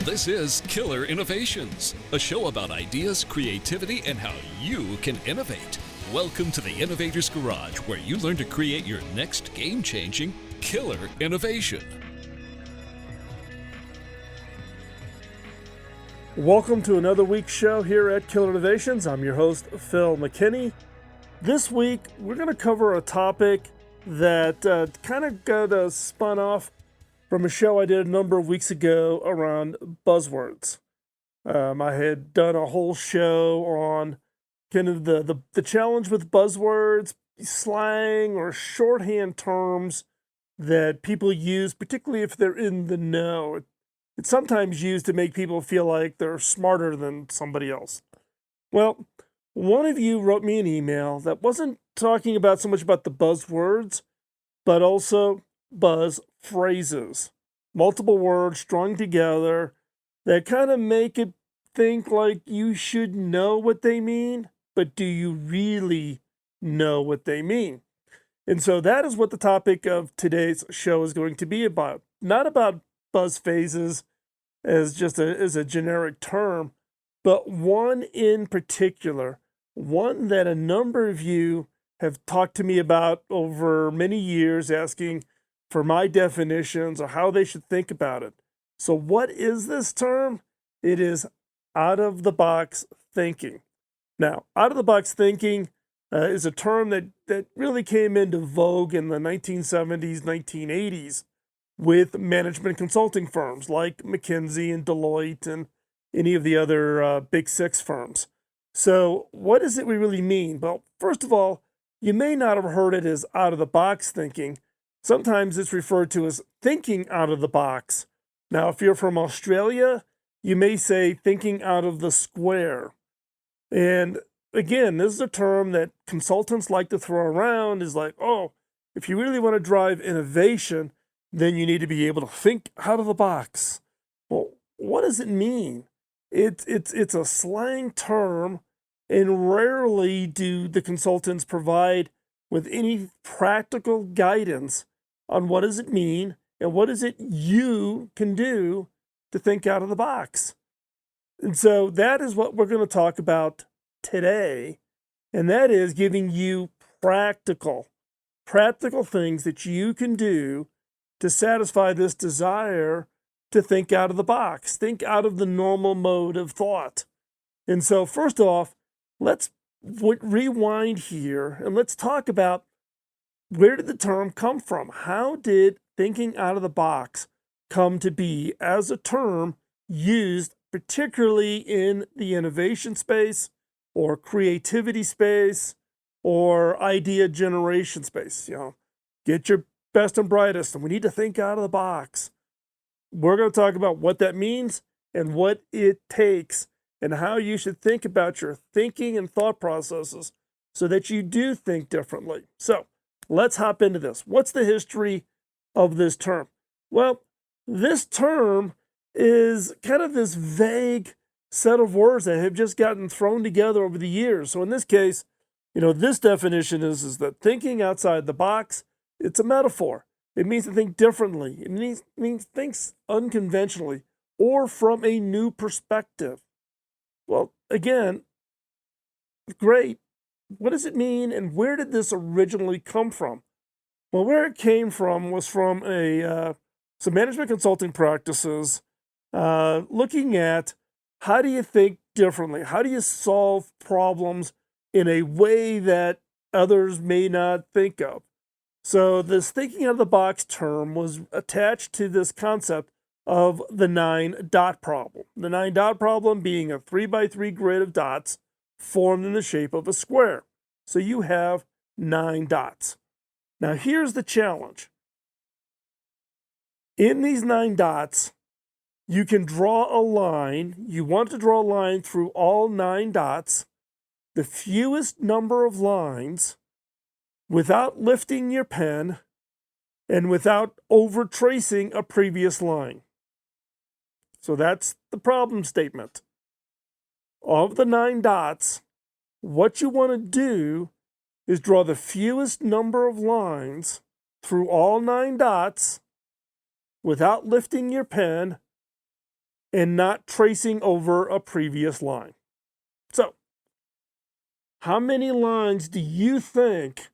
This is Killer Innovations, a show about ideas, creativity, and how you can innovate. Welcome to the Innovator's Garage, where you learn to create your next game-changing killer innovation. Welcome to another week's show here at Killer Innovations. I'm your host, Phil McKinney. This week, we're going to cover a topic that kind of got spun off from a show I did a number of weeks ago around buzzwords. I had done a whole show on kind of the challenge with buzzwords, slang, or shorthand terms that people use, particularly if they're in the know. It's sometimes used to make people feel like they're smarter than somebody else. Well, one of you wrote me an email that wasn't talking about so much about the buzzwords, but also buzz phrases. Multiple words strung together that kind of make it think like you should know what they mean, but do you really know what they mean? And so that is what the topic of today's show is going to be about. Not about buzz phrases as just as a generic term, but one in particular, one that a number of you have talked to me about over many years, asking for my definitions or how they should think about it. So what is this term? It is out-of-the-box thinking. Now, out-of-the-box thinking is a term that really came into vogue in the 1970s, 1980s with management consulting firms like McKinsey and Deloitte and any of the other big six firms. So what does it really mean? Well, first of all, you may not have heard it as out-of-the-box thinking. Sometimes it's referred to as thinking out of the box. Now, if you're from Australia, you may say thinking out of the square. And again, this is a term that consultants like to throw around, is like, oh, if you really want to drive innovation, then you need to be able to think out of the box. Well, what does it mean? It's a slang term, and rarely do the consultants provide with any practical guidance on what does it mean and what is it you can do to think out of the box. And so that is what we're going to talk about today, and that is giving you practical things that you can do to satisfy this desire to think out of the box, think out of the normal mode of thought. And so first off, let's rewind here and let's talk about, where did the term come from? How did thinking out of the box come to be as a term used particularly in the innovation space or creativity space or idea generation space? Get your best and brightest, and we need to think out of the box. We're going to talk about what that means and what it takes and how you should think about your thinking and thought processes so that you do think differently. So let's hop into this. What's the history of this term? Well, this term is kind of this vague set of words that have just gotten thrown together over the years. So in this case, this definition is that thinking outside the box, it's a metaphor. It means to think differently. It means think unconventionally or from a new perspective. Well, again, great. What does it mean, and where did this originally come from? Well, where it came from was from some management consulting practices looking at, how do you think differently? How do you solve problems in a way that others may not think of? So this thinking out of the box term was attached to this concept of the 9-dot problem. The 9-dot problem being a 3x3 grid of dots formed in the shape of a square. So you have 9 dots. Now here's the challenge. In these 9 dots, you can draw a line. You want to draw a line through all 9 dots, the fewest number of lines, without lifting your pen and without over tracing a previous line. So that's the problem statement. Of the 9 dots, what you want to do is draw the fewest number of lines through all 9 dots without lifting your pen and not tracing over a previous line. So, how many lines do you think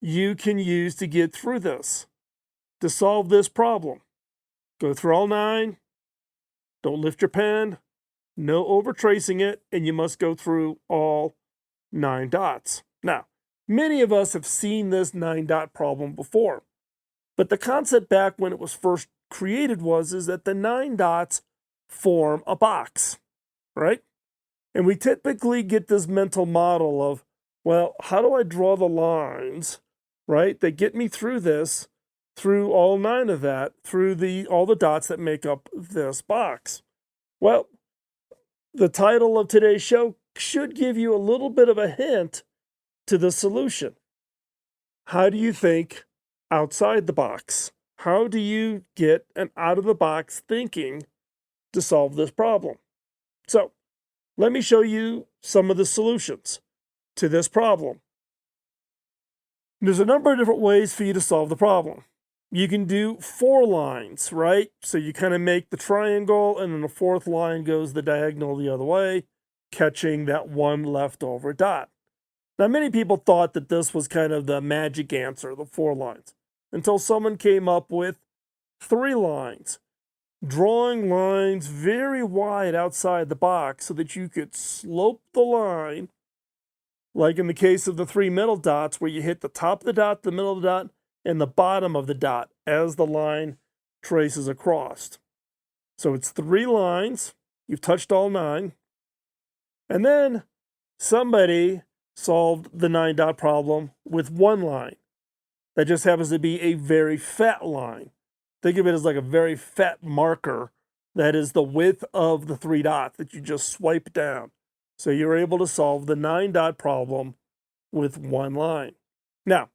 you can use to get through this, to solve this problem? Go through all 9, don't lift your pen, no over tracing it, and you must go through all 9 dots. Now, many of us have seen this 9-dot problem before, but the concept back when it was first created is that the 9 dots form a box, right? And we typically get this mental model of, well, how do I draw the lines, right, that get me through this, through all 9 of that, through all the dots that make up this box? Well, the title of today's show should give you a little bit of a hint to the solution. How do you think outside the box? How do you get an out-of-the-box thinking to solve this problem? So, let me show you some of the solutions to this problem. There's a number of different ways for you to solve the problem. You can do 4 lines, right? So you kind of make the triangle, and then the 4th line goes the diagonal the other way, catching that one leftover dot. Now, many people thought that this was kind of the magic answer, the 4 lines, until someone came up with 3 lines, drawing lines very wide outside the box so that you could slope the line, like in the case of the 3 middle dots, where you hit the top of the dot, the middle of the dot, and the bottom of the dot as the line traces across. So it's 3 lines, you've touched all 9, and then somebody solved the 9-dot problem with 1 line. That just happens to be a very fat line. Think of it as like a very fat marker that is the width of the 3 dots that you just swipe down. So you're able to solve the 9-dot problem with 1 line. Now,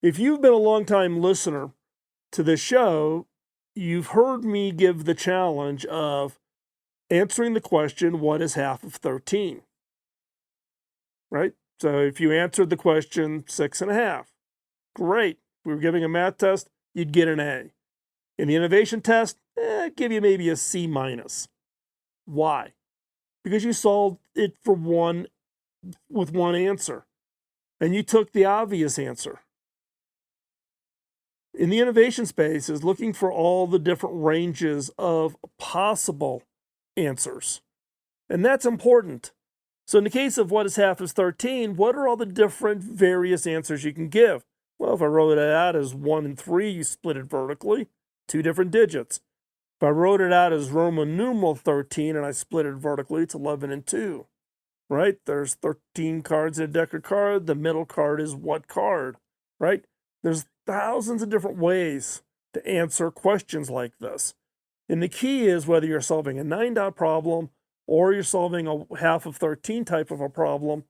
if you've been a long-time listener to this show, you've heard me give the challenge of answering the question, what is half of 13? Right? So if you answered the question 6.5, great. If we were giving a math test, you'd get an A. In the innovation test, give you maybe a C-. Why? Because you solved it with one answer, and you took the obvious answer. In the innovation space is looking for all the different ranges of possible answers, and that's important. So in the case of what is half of 13, what are all the different various answers you can give? Well, if I wrote it out as 1 and 3, you split it vertically, 2 different digits. If I wrote it out as Roman numeral 13 and I split it vertically, it's 11 and 2, right? There's 13 cards in a deck of cards. The middle card is what card, right? There's thousands of different ways to answer questions like this. And the key is whether you're solving a 9-dot problem or you're solving a half of 13 type of a problem,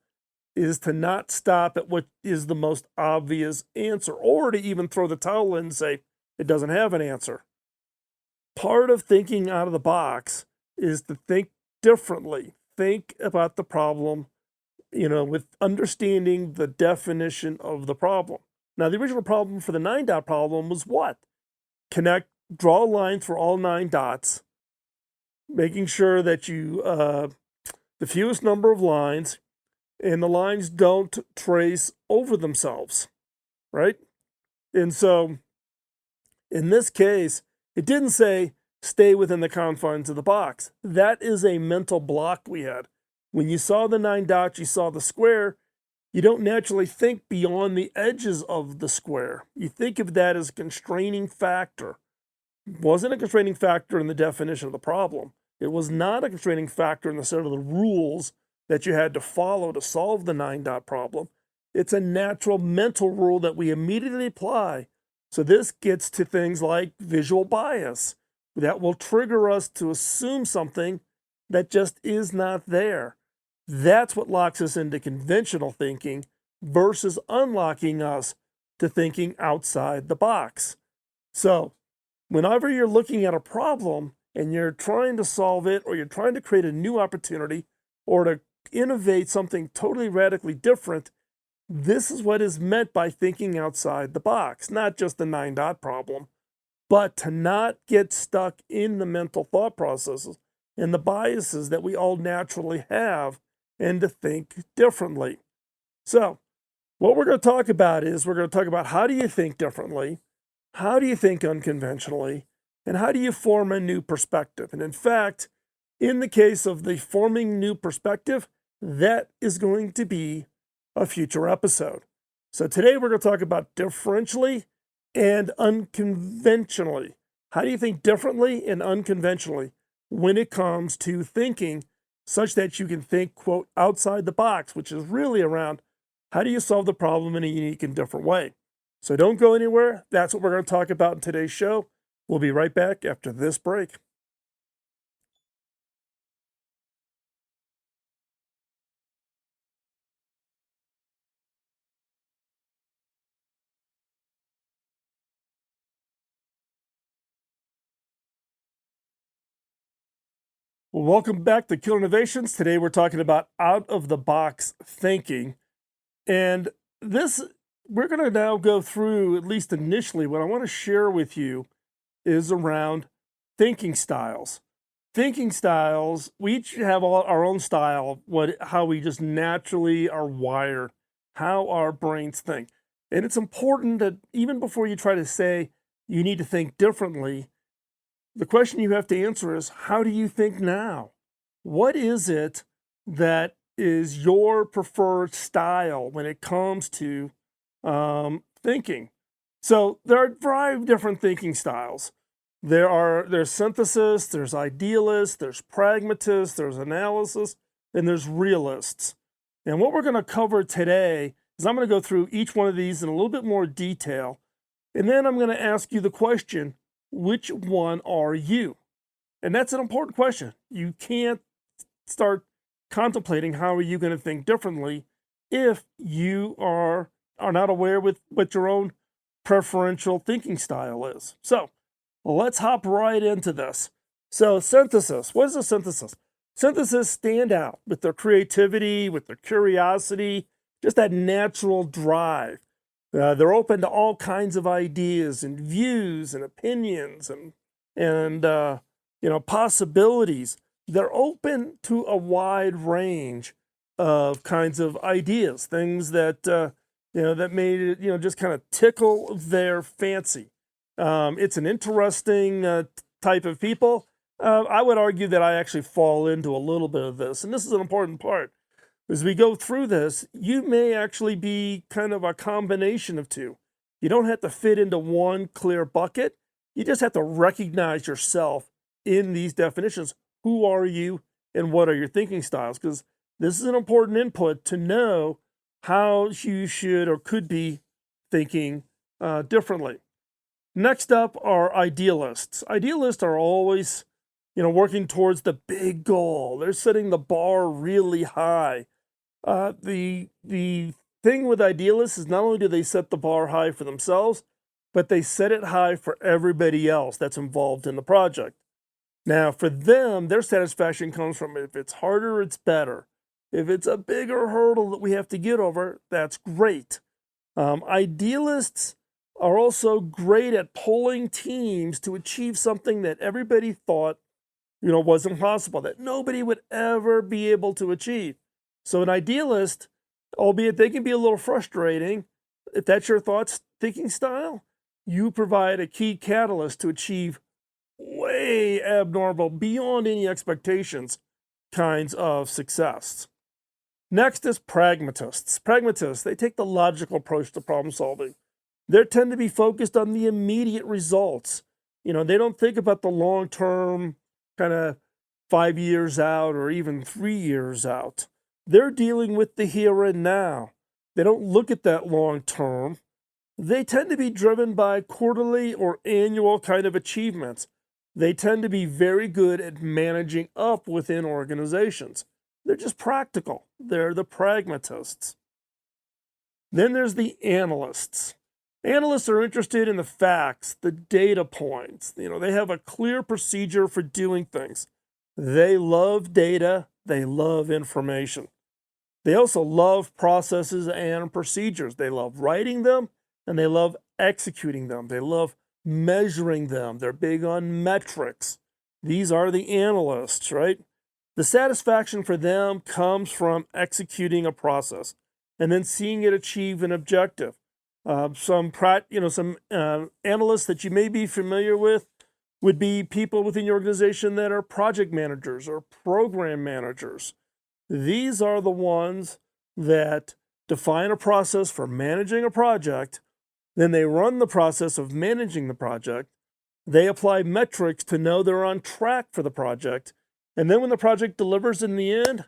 is to not stop at what is the most obvious answer, or to even throw the towel in and say, it doesn't have an answer. Part of thinking out of the box is to think differently. Think about the problem, with understanding the definition of the problem. Now, the original problem for the 9-dot problem was what? Draw a line for all 9 dots, making sure that you, the fewest number of lines, and the lines don't trace over themselves, right? And so, in this case, it didn't say stay within the confines of the box. That is a mental block we had. When you saw the 9 dots, you saw the square, you don't naturally think beyond the edges of the square. You think of that as a constraining factor. It wasn't a constraining factor in the definition of the problem. It was not a constraining factor in the set of the rules that you had to follow to solve the 9-dot problem. It's a natural mental rule that we immediately apply. So this gets to things like visual bias. That will trigger us to assume something that just is not there. That's what locks us into conventional thinking versus unlocking us to thinking outside the box. So, whenever you're looking at a problem and you're trying to solve it, or you're trying to create a new opportunity, or to innovate something totally radically different, this is what is meant by thinking outside the box. Not just the 9-dot problem, but to not get stuck in the mental thought processes and the biases that we all naturally have and to think differently. So, what we're going to talk about is we're going to talk about how do you think differently, how do you think unconventionally, and how do you form a new perspective. And in fact, in the case of the forming new perspective, that is going to be a future episode. So today we're going to talk about differentially and unconventionally. How do you think differently and unconventionally when it comes to thinking such that you can think, quote, outside the box, which is really around how do you solve the problem in a unique and different way. So don't go anywhere. That's what we're going to talk about in today's show. We'll be right back after this break. Well, welcome back to Killer Innovations. Today we're talking about out-of-the-box thinking. And we're going to now go through, at least initially, what I want to share with you is around thinking styles. Thinking styles, we each have our own style, how we just naturally are wired, how our brains think. And it's important that even before you try to say you need to think differently, the question you have to answer is, how do you think now? What is it that is your preferred style when it comes to thinking? So there are a variety of different thinking styles. There's Synthesists, there's Idealists, there's Pragmatists, there's Analysts, and there's Realists. And what we're going to cover today is I'm going to go through each one of these in a little bit more detail, and then I'm going to ask you the question, which one are you? And that's an important question. You can't start contemplating how are you going to think differently if you are not aware with what your own preferential thinking style is. So let's hop right into this. So synthesis, what is a synthesis? Synthesis stand out with their creativity, with their curiosity, just that natural drive. They're open to all kinds of ideas and views and opinions and possibilities. They're open to a wide range of kinds of ideas, things that that made it just kind of tickle their fancy. It's an interesting type of people. I would argue that I actually fall into a little bit of this, and this is an important part. As we go through this, you may actually be kind of a combination of two. You don't have to fit into one clear bucket. You just have to recognize yourself in these definitions. Who are you and what are your thinking styles? Because this is an important input to know how you should or could be thinking differently. Next up are idealists. Idealists are always, working towards the big goal. They're setting the bar really high. The thing with idealists is not only do they set the bar high for themselves, but they set it high for everybody else that's involved in the project. Now, for them, their satisfaction comes from if it's harder, it's better. If it's a bigger hurdle that we have to get over, that's great. Idealists are also great at pulling teams to achieve something that everybody thought, was impossible, that nobody would ever be able to achieve. So an idealist, albeit they can be a little frustrating, if that's your thinking style, you provide a key catalyst to achieve way abnormal, beyond any expectations kinds of success. Next is pragmatists. Pragmatists, they take the logical approach to problem solving. They tend to be focused on the immediate results. They don't think about the long-term, kind of 5 years out or even 3 years out. They're dealing with the here and now. They don't look at that long term. They tend to be driven by quarterly or annual kind of achievements. They tend to be very good at managing up within organizations. They're just practical. They're the pragmatists. Then there's the analysts. Analysts are interested in the facts, the data points. They have a clear procedure for doing things. They love data. They love information. They also love processes and procedures. They love writing them, and they love executing them. They love measuring them. They're big on metrics. These are the analysts, right? The satisfaction for them comes from executing a process and then seeing it achieve an objective. Some analysts that you may be familiar with would be people within your organization that are project managers or program managers. These are the ones that define a process for managing a project, then they run the process of managing the project. They apply metrics to know they're on track for the project. And then when the project delivers in the end,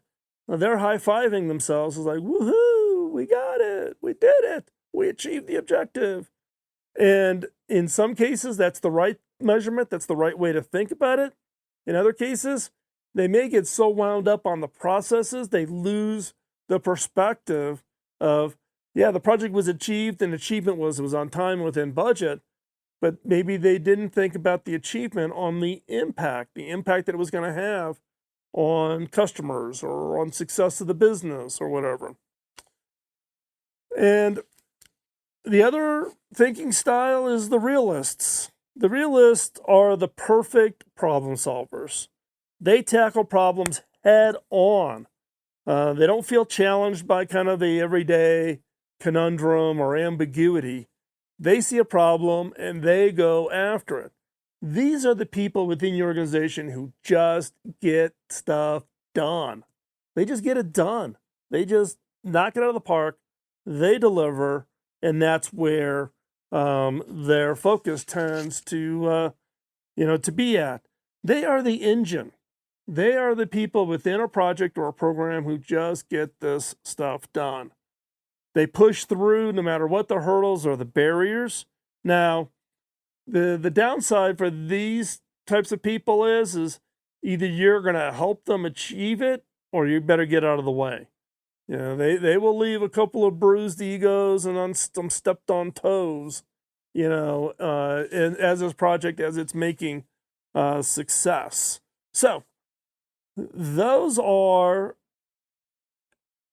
they're high-fiving themselves. It's like, woohoo, we got it, we did it, we achieved the objective. And in some cases, that's the right measurement, that's the right way to think about it. In other cases, they may get so wound up on the processes, they lose the perspective of, yeah, the project was achieved and achievement was on time within budget, but maybe they didn't think about the achievement on the impact that it was going to have on customers or on success of the business or whatever. And the other thinking style is the realists. The realists are the perfect problem solvers. They tackle problems head on. They don't feel challenged by kind of the everyday conundrum or ambiguity. They see a problem and they go after it. These are the people within your organization who just get stuff done. They just get it done. They just knock it out of the park. They deliver, and that's where their focus tends to be at. They are the engine. They are the people within a project or a program who just get this stuff done. They push through no matter what the hurdles or the barriers. Now, the downside for these types of people is either you're going to help them achieve it or you better get out of the way. You know, they will leave a couple of bruised egos and some stepped on toes, and as this project, as it's making success. So those are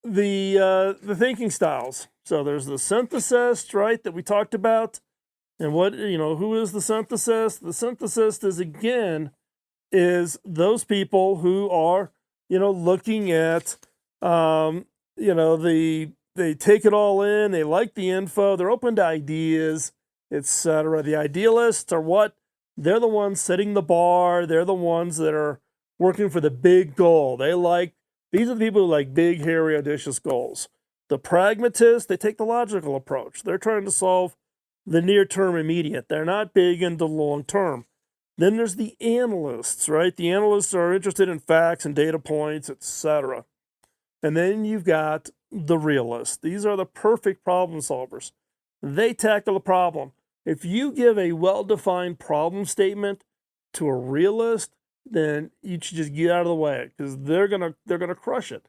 the thinking styles. So there's the synthesist, right, that we talked about. And who is the synthesist? The synthesist is those people who are, looking at, they take it all in, they like the info, they're open to ideas, etc. The idealists are what? They're the ones setting the bar, they're the ones that are working for the big goal. These are the people who like big, hairy, audacious goals. The pragmatists, they take the logical approach. They're trying to solve the near-term immediate. They're not big into long-term. Then there's the analysts, right? The analysts are interested in facts and data points, etc. And then you've got the realists. These are the perfect problem solvers. They tackle a problem. If you give a well-defined problem statement to a realist, then you should just get out of the way because they're gonna crush it.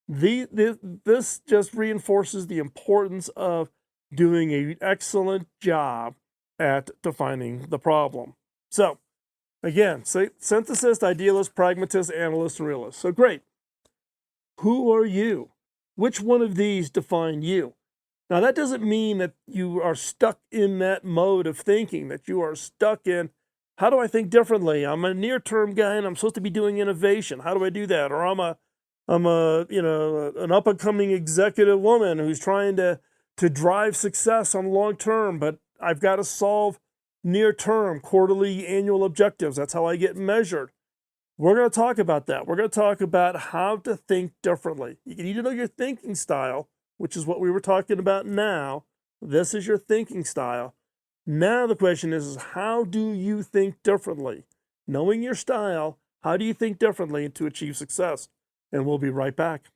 This just reinforces the importance of doing an excellent job at defining the problem. So, again, synthesist, idealist, pragmatist, analyst, and realist. So great. Who are you? Which one of these define you? Now, that doesn't mean that you are stuck in that mode of thinking, that you are stuck in, how do I think differently? I'm a near-term guy and I'm supposed to be doing innovation. How do I do that? Or I'm an up-and-coming executive woman who's trying to drive success on long term, but I've got to solve near-term, quarterly, annual objectives. That's how I get measured. We're going to talk about that. We're going to talk about how to think differently. You need to know your thinking style, which is what we were talking about now. This is your thinking style. Now the question is how do you think differently? Knowing your style, how do you think differently to achieve success? And we'll be right back.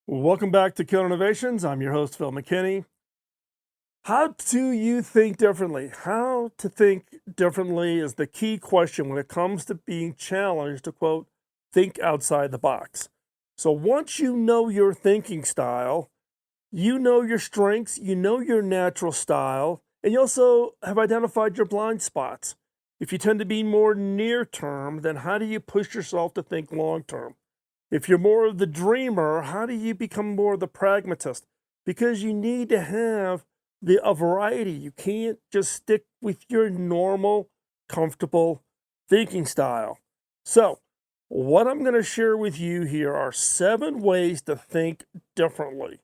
Welcome back to Killer Innovations. I'm your host, Phil McKinney. How do you think differently? How to think differently is the key question when it comes to being challenged to, quote, think outside the box. So once you know your thinking style, you know your strengths, you know your natural style, and you also have identified your blind spots. If you tend to be more near term, then how do you push yourself to think long term? If you're more of the dreamer, how do you become more of the pragmatist? Because you need to have a variety. You can't just stick with your normal, comfortable thinking style. So, what I'm going to share with you here are 7 ways to think differently.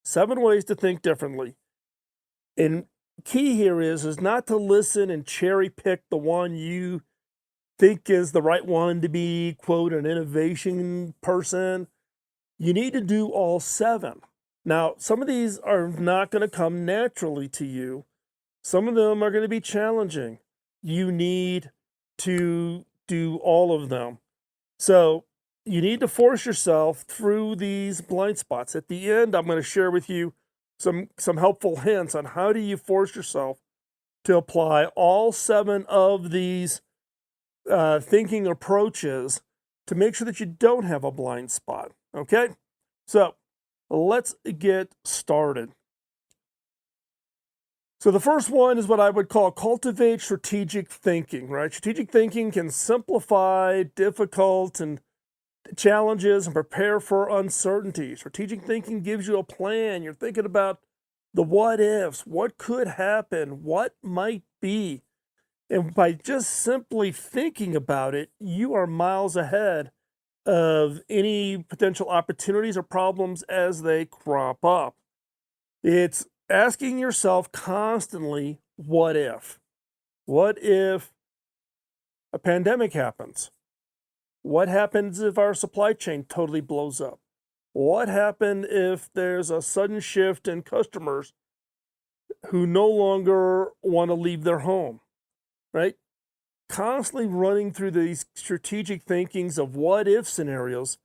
7 ways to think differently. And key here is not to listen and cherry pick the one you think is the right one to be, quote, an innovation person. You need to do all 7. Now, some of these are not going to come naturally to you. Some of them are going to be challenging. You need to do all of them. So you need to force yourself through these blind spots. At the end, I'm going to share with you some helpful hints on how do you force yourself to apply all 7 of these thinking approaches to make sure that you don't have a blind spot. Okay? So let's get started. So the first one is what I would call cultivate strategic thinking, right? Strategic thinking can simplify difficult and challenges and prepare for uncertainty. Strategic thinking gives you a plan. You're thinking about the what ifs, what could happen, what might be. And by just simply thinking about it, you are miles ahead of any potential opportunities or problems as they crop up. It's asking yourself constantly, what if? What if a pandemic happens? What happens if our supply chain totally blows up? What happens if there's a sudden shift in customers who no longer want to leave their home, right? Constantly running through these strategic thinkings of what if scenarios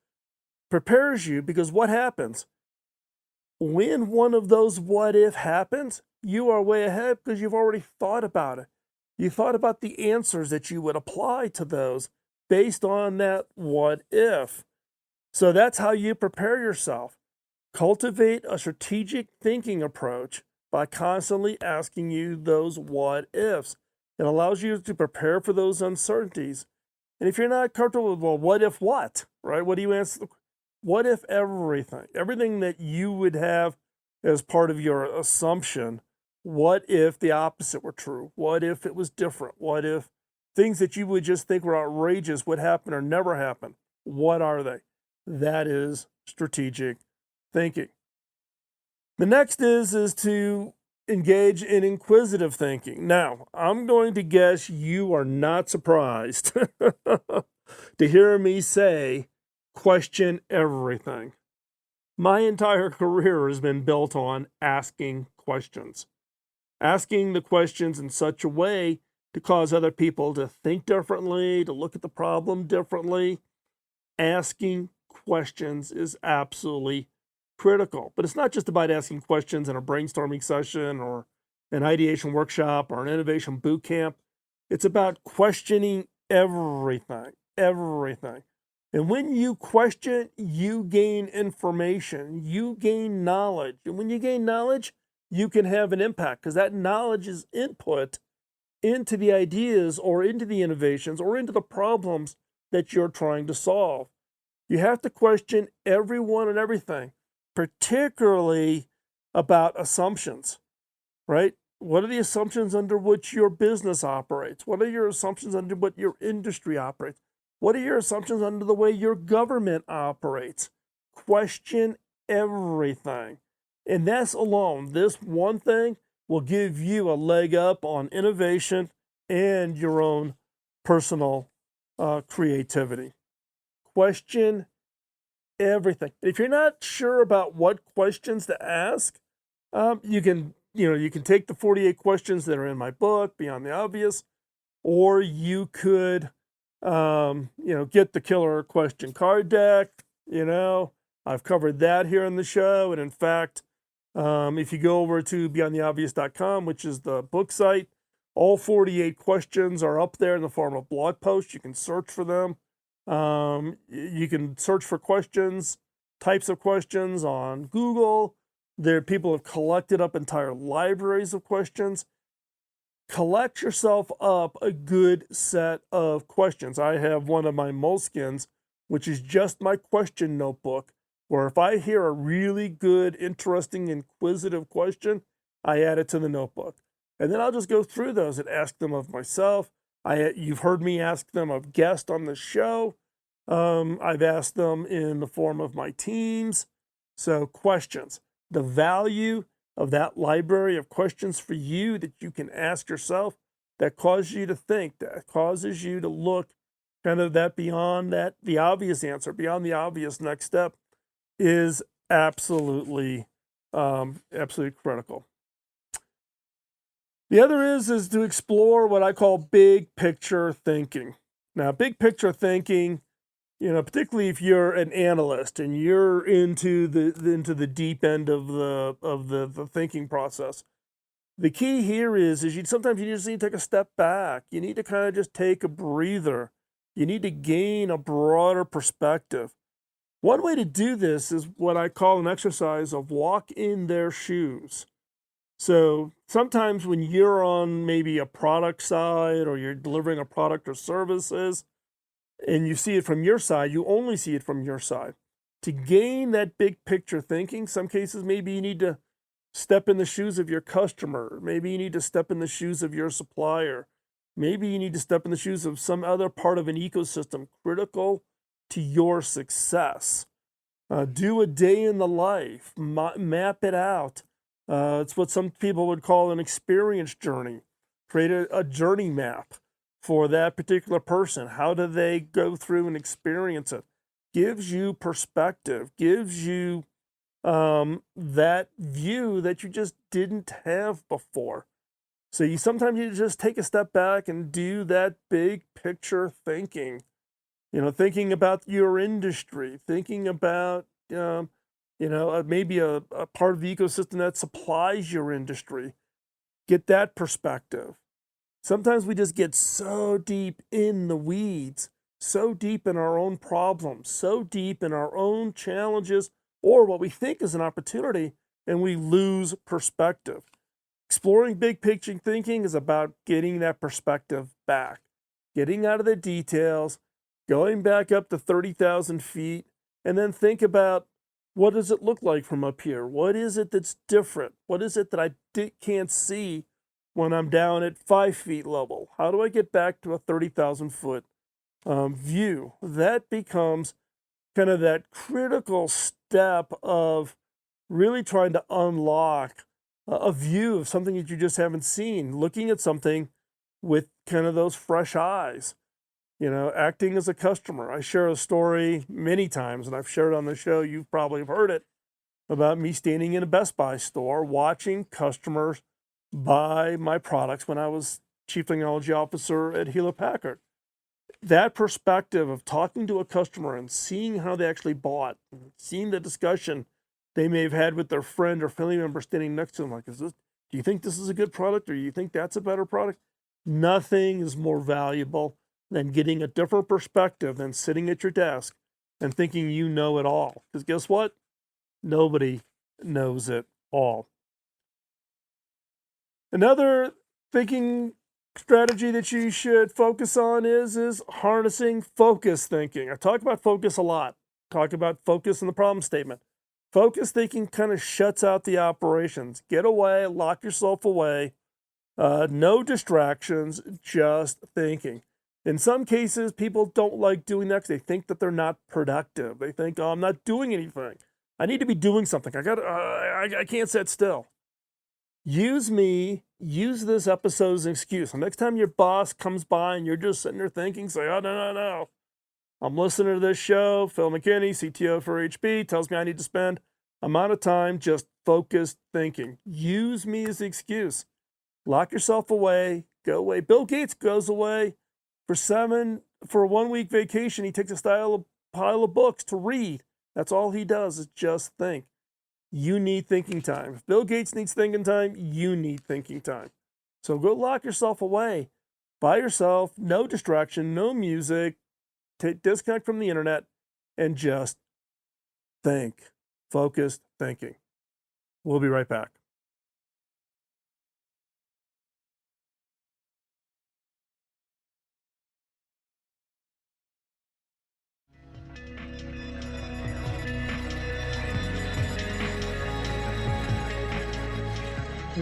prepares you, because what happens? When one of those what if happens, you are way ahead because you've already thought about it. You thought about the answers that you would apply to those based on that what if. So that's how you prepare yourself. Cultivate a strategic thinking approach by constantly asking you those what ifs. It allows you to prepare for those uncertainties. And if you're not comfortable with, well, what if what, right? What do you answer? What if everything? Everything that you would have as part of your assumption, what if the opposite were true? What if it was different? What if things that you would just think were outrageous would happen or never happen? What are they? That is strategic thinking. The next is to engage in inquisitive thinking. Now, I'm going to guess you are not surprised to hear me say, question everything. My entire career has been built on asking questions. Asking the questions in such a way to cause other people to think differently, to look at the problem differently. Asking questions is absolutely critical. But it's not just about asking questions in a brainstorming session or an ideation workshop or an innovation boot camp. It's about questioning everything, everything. And when you question, you gain information, you gain knowledge. And when you gain knowledge, you can have an impact because that knowledge is input into the ideas or into the innovations or into the problems that you're trying to solve. You have to question everyone and everything, particularly about assumptions, right? What are the assumptions under which your business operates? What are your assumptions under what your industry operates? What are your assumptions under the way your government operates? Question everything. And that's alone, this one thing will give you a leg up on innovation and your own personal creativity. Question everything. If you're not sure about what questions to ask, you can take the 48 questions that are in my book, Beyond the Obvious, or you could get the killer question card deck. I've covered that here in the show. And in fact, if you go over to beyondtheobvious.com, which is the book site, all 48 questions are up there in the form of blog posts. You can search for them. You can search for questions, types of questions on Google. People have collected up entire libraries of questions. collect yourself up a good set of questions. I have one of my moleskins, which is just my question notebook, where if I hear a really good, interesting, inquisitive question, I add it to the notebook. And then I'll just go through those and ask them of myself. You've heard me ask them of guests on the show. I've asked them in the form of my teams. So questions, the value of that library of questions for you that you can ask yourself, that causes you to think, that causes you to look kind of that beyond that, the obvious answer, beyond the obvious next step, is absolutely, absolutely critical. The other is to explore what I call big picture thinking. Now, big picture thinking, particularly if you're an analyst and you're into the deep end of the thinking process. The key here is sometimes you just need to take a step back. You need to kind of just take a breather. You need to gain a broader perspective. One way to do this is what I call an exercise of walk in their shoes. So sometimes when you're on maybe a product side or you're delivering a product or services and you see it from your side, you only see it from your side. To gain that big picture thinking, some cases maybe you need to step in the shoes of your customer. Maybe you need to step in the shoes of your supplier. Maybe you need to step in the shoes of some other part of an ecosystem critical to your success. Do a day in the life, map it out. It's what some people would call an experience journey. Create a journey map for that particular person. How do they go through and experience it? Gives you perspective, gives you that view that you just didn't have before. So sometimes you just take a step back and do that big picture thinking. Thinking about your industry, thinking about maybe a part of the ecosystem that supplies your industry. Get that perspective. Sometimes we just get so deep in the weeds, so deep in our own problems, so deep in our own challenges, or what we think is an opportunity, and we lose perspective. Exploring big picture thinking is about getting that perspective back, getting out of the details, going back up to 30,000 feet, and then think about, what does it look like from up here? What is it that's different? What is it that I can't see when I'm down at 5 feet level? How do I get back to a 30,000 foot view? That becomes kind of that critical step of really trying to unlock a view of something that you just haven't seen, looking at something with kind of those fresh eyes. Acting as a customer. I share a story many times, and I've shared it on the show. You've probably heard it, about me standing in a Best Buy store watching customers buy my products when I was Chief Technology Officer at Hewlett Packard. That perspective of talking to a customer and seeing how they actually bought, seeing the discussion they may have had with their friend or family member standing next to them, like, do you think this is a good product, or do you think that's a better product? Nothing is more valuable than getting a different perspective than sitting at your desk and thinking you know it all. Because guess what? Nobody knows it all. Another thinking strategy that you should focus on is harnessing focus thinking. I talk about focus a lot. Talk about focus in the problem statement. Focus thinking kind of shuts out the operations. Get away, lock yourself away. No distractions, just thinking. In some cases, people don't like doing that because they think that they're not productive. They think, oh, I'm not doing anything. I need to be doing something. I can't sit still. Use this episode as an excuse. The next time your boss comes by and you're just sitting there thinking, say, oh, no. I'm listening to this show. Phil McKinney, CTO for HP, tells me I need to spend amount of time just focused thinking. Use me as the excuse. Lock yourself away. Go away. Bill Gates goes away for a 1 week vacation. He takes a pile of books to read. That's all he does, is just think. You need thinking time. If Bill Gates needs thinking time, you need thinking time. So go lock yourself away by yourself, no distraction, no music, disconnect from the internet, and just think. Focused thinking. We'll be right back.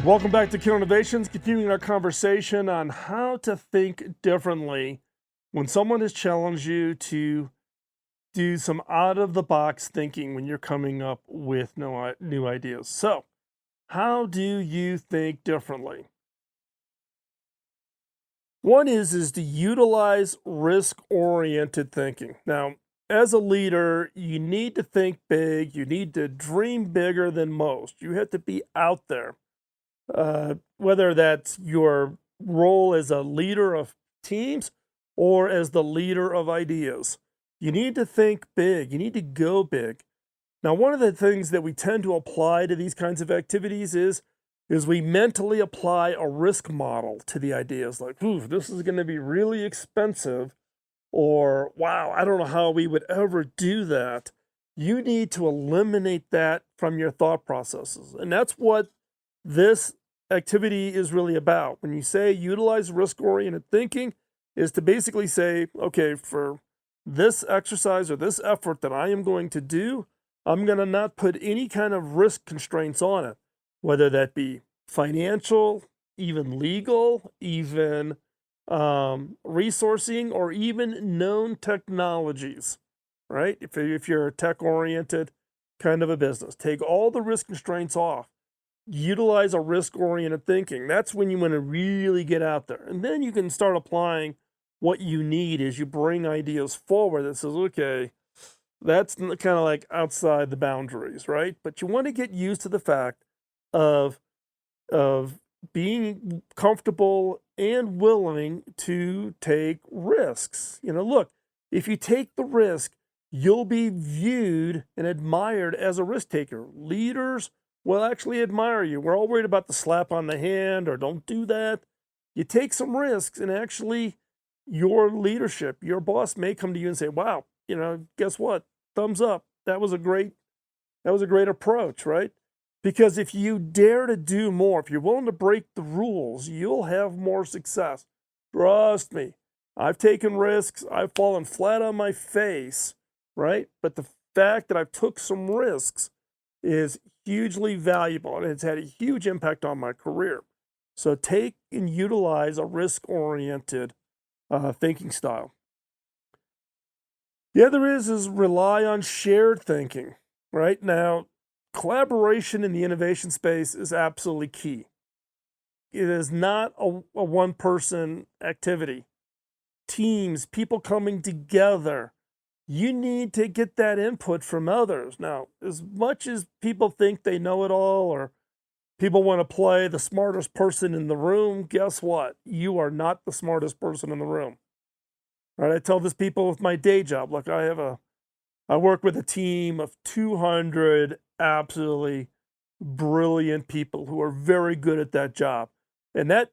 Welcome back to Killer Innovations, continuing our conversation on how to think differently when someone has challenged you to do some out-of-the-box thinking when you're coming up with new ideas. So, how do you think differently? One is to utilize risk-oriented thinking. Now, as a leader, you need to think big. You need to dream bigger than most. You have to be out there. Whether that's your role as a leader of teams or as the leader of ideas. You need to think big. You need to go big. Now, one of the things that we tend to apply to these kinds of activities is we mentally apply a risk model to the ideas like, ooh, this is going to be really expensive, or wow, I don't know how we would ever do that. You need to eliminate that from your thought processes. And that's what this activity is really about. When you say utilize risk-oriented thinking, is to basically say, okay, for this exercise or this effort that I am going to do, I'm going to not put any kind of risk constraints on it, whether that be financial, even legal, even resourcing, or even known technologies, right? If you're a tech-oriented kind of a business, take all the risk constraints off. Utilize a risk-oriented thinking. That's when you want to really get out there. And then you can start applying what you need as you bring ideas forward that says, okay, that's kind of like outside the boundaries, right? But you want to get used to the fact of being comfortable and willing to take risks. Look, if you take the risk, you'll be viewed and admired as a risk taker. Leaders will actually admire you. We're all worried about the slap on the hand or don't do that. You take some risks, and actually your leadership, your boss may come to you and say, wow, guess what? Thumbs up. That was a great approach, right? Because if you dare to do more, if you're willing to break the rules, you'll have more success. Trust me. I've taken risks. I've fallen flat on my face, right? But the fact that I've took some risks is hugely valuable, and it's had a huge impact on my career. So take and utilize a risk-oriented thinking style. The other is rely on shared thinking, right? Now, collaboration in the innovation space is absolutely key. It is not a one-person activity. Teams, people coming together, you need to get that input from others. Now, as much as people think they know it all, or people want to play the smartest person in the room, guess what? You are not the smartest person in the room. Right? I tell this people with my day job. Look, I work with a team of 200 absolutely brilliant people who are very good at that job. And that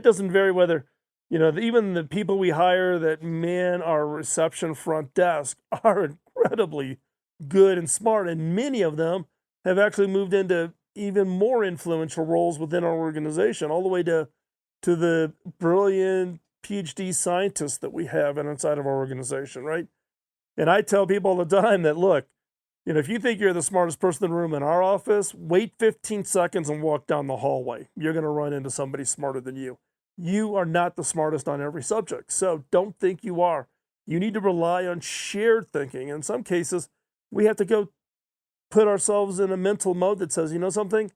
doesn't vary whether, even the people we hire that man our reception front desk are incredibly good and smart. And many of them have actually moved into even more influential roles within our organization, all the way to the brilliant PhD scientists that we have inside of our organization, right? And I tell people all the time that, look, if you think you're the smartest person in the room in our office, wait 15 seconds and walk down the hallway. You're going to run into somebody smarter than you. You are not the smartest on every subject, so don't think you are. You need to rely on shared thinking. In some cases, we have to go put ourselves in a mental mode that says, something?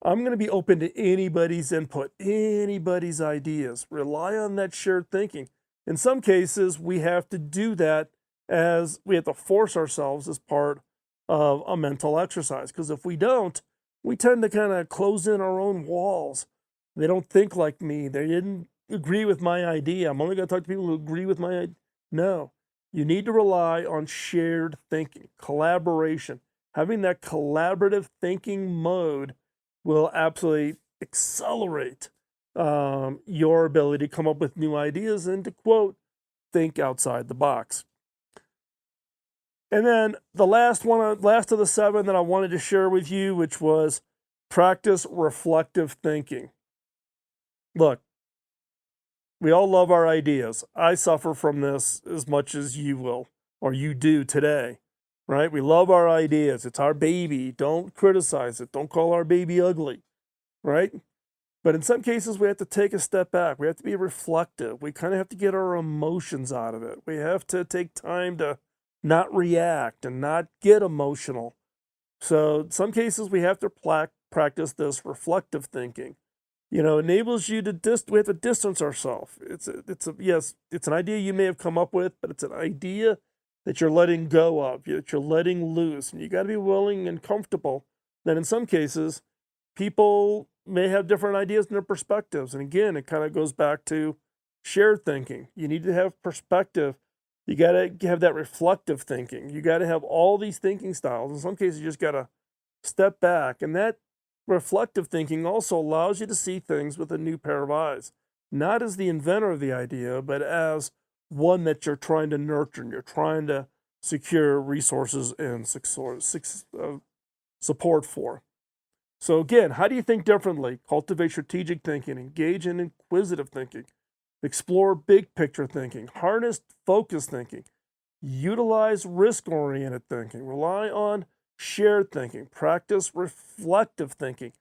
I'm going to be open to anybody's input, anybody's ideas. Rely on that shared thinking. In some cases, we have to do that as we have to force ourselves as part of a mental exercise. Because if we don't, we tend to kind of close in our own walls. They don't think like me. They didn't agree with my idea. I'm only going to talk to people who agree with my idea. No, you need to rely on shared thinking, collaboration. Having that collaborative thinking mode will absolutely accelerate your ability to come up with new ideas and, to quote, think outside the box. And then the last of the 7 that I wanted to share with you, which was practice reflective thinking. Look, we all love our ideas. I suffer from this as much as you will, or you do today, right? We love our ideas. It's our baby. Don't criticize it. Don't call our baby ugly, right? But in some cases, we have to take a step back. We have to be reflective. We kind of have to get our emotions out of it. We have to take time to not react and not get emotional. So in some cases, we have to practice this reflective thinking. Enables you to we have to distance ourselves. Yes, it's an idea you may have come up with, but it's an idea that you're letting go of, that you're letting loose. And you got to be willing and comfortable that in some cases, people may have different ideas and their perspectives. And again, it kind of goes back to shared thinking. You need to have perspective. You got to have that reflective thinking. You got to have all these thinking styles. In some cases, you just got to step back. And that reflective thinking also allows you to see things with a new pair of eyes, not as the inventor of the idea, but as one that you're trying to nurture and you're trying to secure resources and support for. So again, how do you think differently? Cultivate strategic thinking, engage in inquisitive thinking, explore big picture thinking, harness focused thinking, utilize risk-oriented thinking, rely on shared thinking, practice reflective thinking.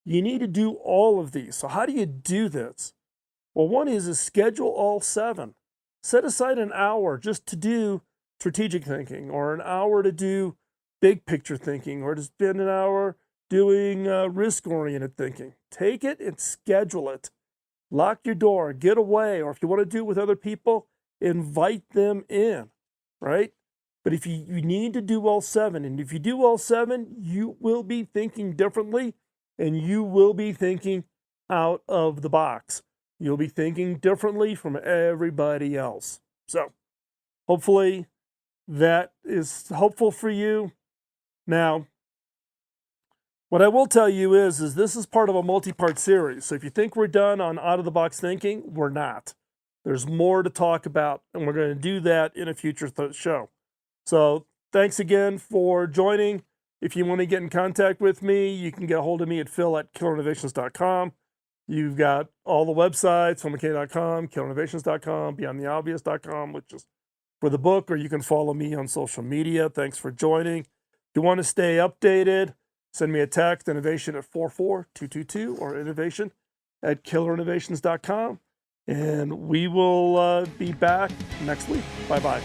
You need to do all of these. So how do you do this? Well, one is schedule all 7. Set aside an hour just to do strategic thinking, or an hour to do big picture thinking, or to spend an hour doing risk-oriented thinking. Take it and schedule it. Lock your door, get away, or if you want to do it with other people, invite them in, right? But if you need to do all 7, and if you do all 7, you will be thinking differently, and you will be thinking out of the box. You'll be thinking differently from everybody else. So hopefully that is helpful for you. Now, what I will tell you is this is part of a multi-part series. So if you think we're done on out-of-the-box thinking, we're not. There's more to talk about, and we're going to do that in a future show. So thanks again for joining. If you want to get in contact with me, you can get a hold of me at phil@killerinnovations.com. You've got all the websites, philmckinney.com, killerinnovations.com, beyondtheobvious.com, which is for the book, or you can follow me on social media. Thanks for joining. If you want to stay updated, send me a text, innovation at 44222, or innovation@killerinnovations.com. And we will be back next week. Bye-bye.